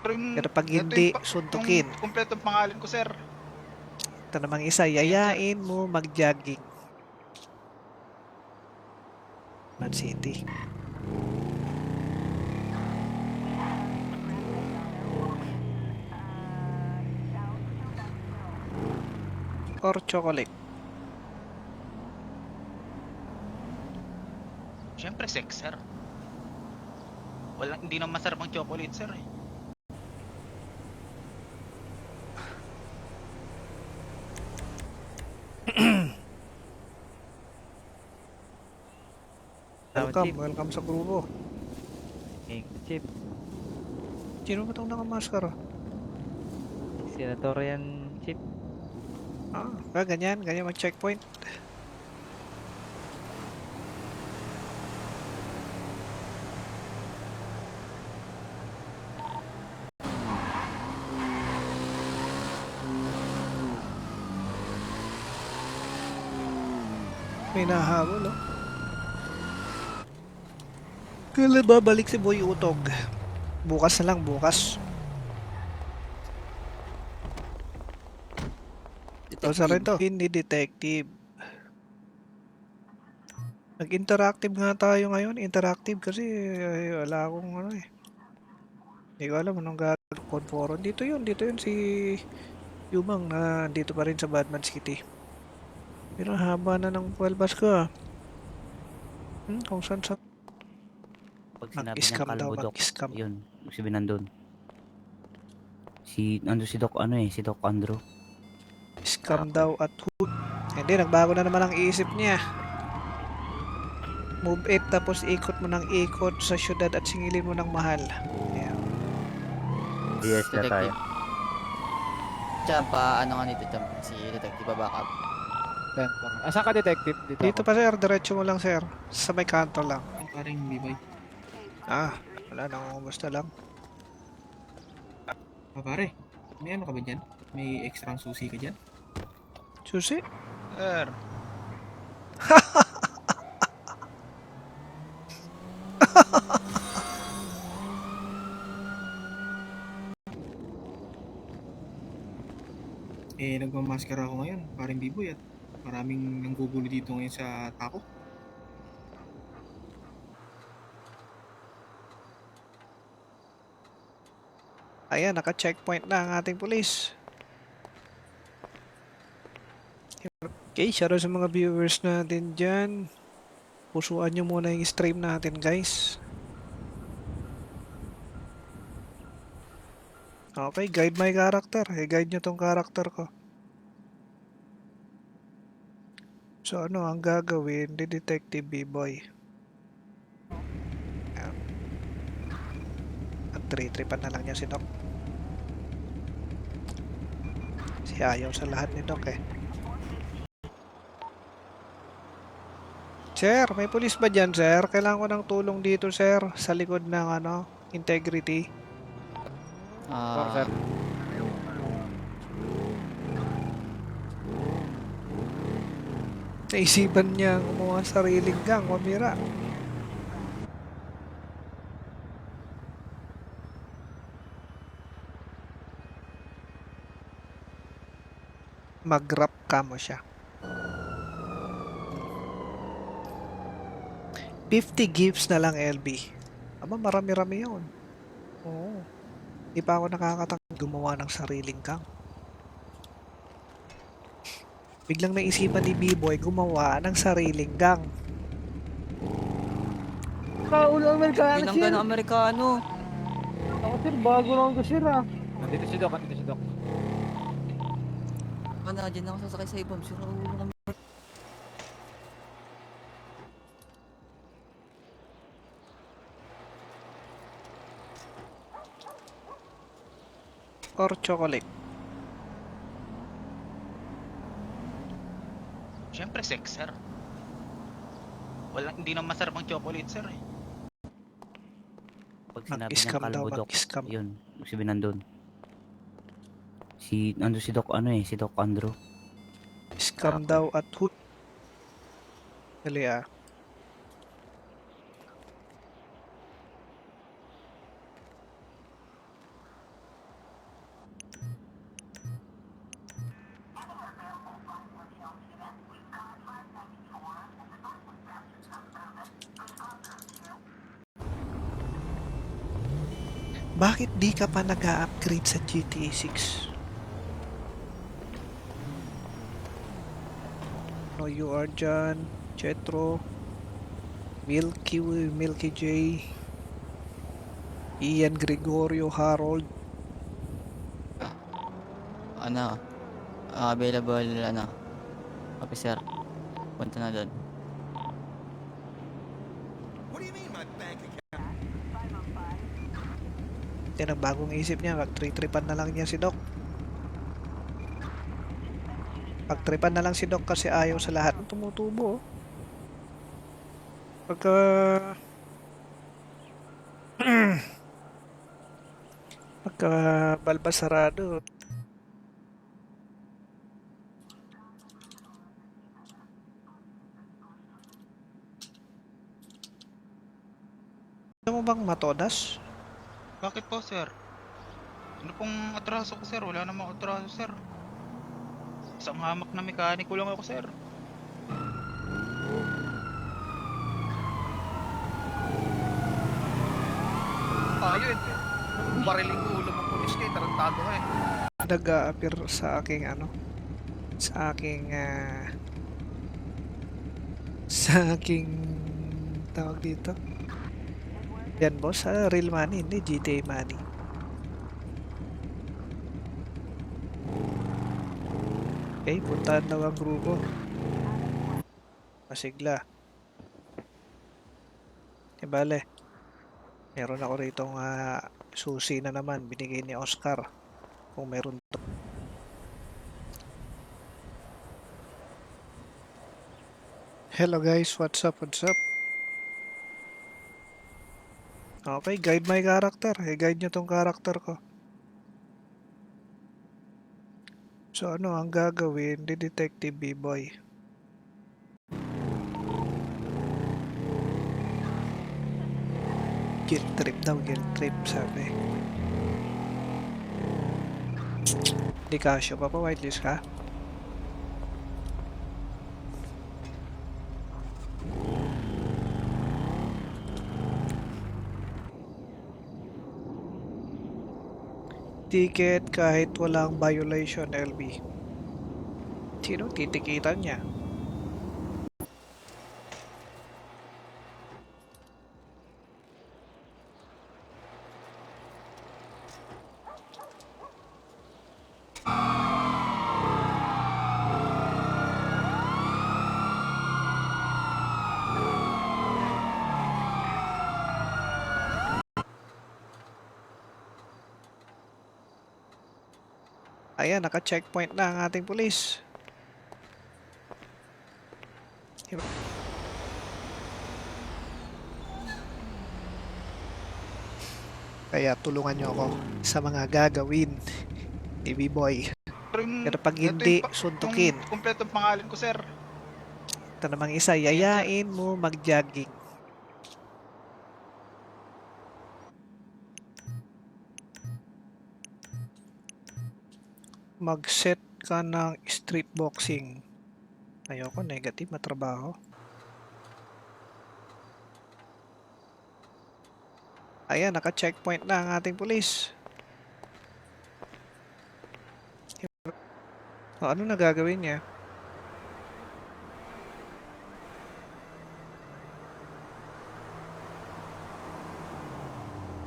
Pero pag hindi, suntukin. Yung kumpletong pangalan ko, sir. Ito namang isa, Ayan, sir. yayain mo mag-jogging. Man City. Or chocolate. Siyempre, sex, sir. Hindi naman masarap ang chocolate, sir. Eh. Welcome sa grupo. Chip, Sino ba itong nakamaskara? senator yan, Chip. Ganyan mag-checkpoint. May nahabol, oh. Kailan babalik si Boy Utog? Bukas na lang, bukas. Ito sa rin to. Hindi detective. Nag-interactive nga tayo ngayon. Interactive kasi wala akong ano eh. Hindi ko alam anong gagawin forum. Dito yun si Yumang na dito pa rin sa Batman City. Pero haba na ng palbas ko ah. Kung saan sa... Pag sinabi Mag-scam niyang daw, kalbo, Doc, mag-scam. yun, ibig sabihin nandun. Nandun si Doc, si Doc Andrew. Scam daw at hood. Hindi, nagbago na naman ang isip niya. Move it tapos ikot mo ng ikot sa syudad at singilin mo ng mahal. Ayan. Yes na tayo. Champ, ano nga nito, Champ? Si Detective Babakab. Asan ka, detective? Dito pa sir, diretso mo lang sir. Sa may kanto lang. Paring bibay. Wala nang umusta lang. Pare, may ano ka ba dyan? May extra susi ka dyan? Susi? Sir. Nagmamaskara ako ngayon, paring biboy at maraming nanggugulo dito ngayon sa tako. Ayan, naka-checkpoint na ang ating pulis. Okay, shoutout sa mga viewers natin dyan. Pusuan nyo muna yung stream natin guys. Okay, guide my character. I-guide nyo tong character ko. So ano ang gagawin ni Detective B-Boy? At tripan na lang niya si Doc. Si ayaw sa lahat ni Doc eh. Sir, may pulis ba dyan sir? Kailangan ko ng tulong dito sir. Sa likod ng integrity. Sir. Naisipan niya gumawa ng sariling gang, mamira. Mag-rap ka mo siya. 50 gifts na lang LB. Aba, marami-rami yun. Oo. Di pa ako nakakatakot gumawa ng sariling gang. Biglang naisipan ni B-Boy gumawa ng sariling gang. Kaulo Amerikano, Yun ang gano'ng Amerikano. Ako, sir, bago lang ito, sir, Nandito si Doc. Dyan ako sasakay sa ibang. Sir, ulo ng Or chocolate. Siyempre, sex, sir. Hindi naman masarap ang chocolate, sir. Eh. Pag sinabi Mag-scam niyang daw, kalbo, Doc, mag-scam. yun, ibig sabihin nandun. Nandun si Doc, si Doc Andrew. Scam daw at hood. Dali Bakit di ka pa nag-a-upgrade sa GTA 6? No, you are John, Chetro, Milky J, Ian Gregorio, Harold. Ano, available, ano, officer. Punta na doon. Yan ang bagong isip niya, pag-tripan na lang niya si Doc. Pagtripan na lang si Doc kasi ayaw sa lahat ng tumutubo. Oh. Pagka pagka balbasarado. Ano mo bang matodas? Bakit po, sir? Ano pong atraso ko, sir? Wala namang atraso, sir. Isang hamak na mekaniko lang ako, sir. Ayun. Bariling ulo mo pulis kayo, tarantado ka eh. Nag-a-appear sa aking sa aking sa aking tawag dito. Yan boss, real money, hindi GTA money. Okay, puntahan daw ang grupo. Masigla. E bale, meron ako rito susi na naman, binigay ni Oscar. Kung meron to. Hello guys, what's up, what's up? Okay, guide my character. I-guide nyo tong character ko. So ano ang gagawin ni Detective B-Boy? Guilt trip daw, guilt trip sabi. Di kasyo pa pa, whitelist ka? Ticket kahit walang violation, LB. Sino titikitan niya? Ayan, naka-checkpoint na ang ating pulis. Kaya tulungan nyo ako sa mga gagawin ni B-Boy. Pero pag hindi, suntukin. Yung kumpletong pangalan ko, sir. Ito namang isa, yayain mo mag-jogging. Mag-set ka ng street boxing. Ayoko, negative, matrabaho. Ayan, naka-checkpoint na ang ating pulis. O, ano na gagawin niya?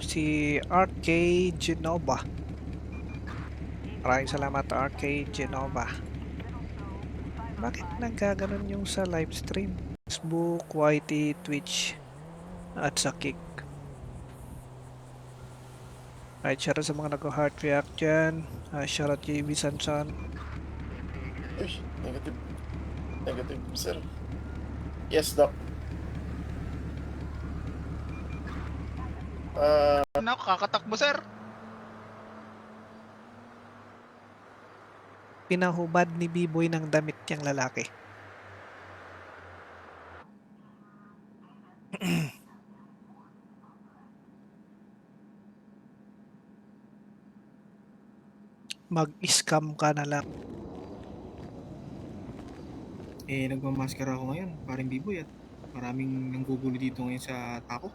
Si RK Genova. Maraming salamat, RK Genova. Bakit nagkaganon yung sa live stream? Facebook, YT, Twitch, at sa Kick. Alright, shoutout sa mga nag-heart react dyan. Shoutout JB Sansan. Uy, negative. Negative, sir. Yes, Doc. Ano, kakatakbo, sir. Pinahubad ni B-Boy ng damit niyang lalaki. Mag-scam ka na lang. Nagmamaskara ako ngayon, paring B-Boy, at maraming nanggugulo dito ngayon sa tako.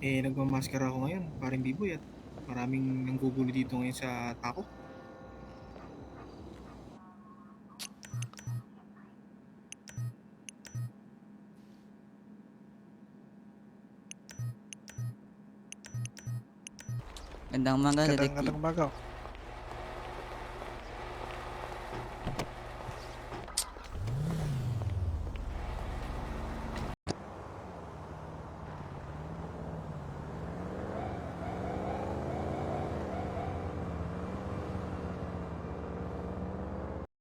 Nagmamaskara ako ngayon, paring biboy, at maraming nanggugulo dito ngayon sa tako. Gandang umaga, Gandang Detective. gandang umaga.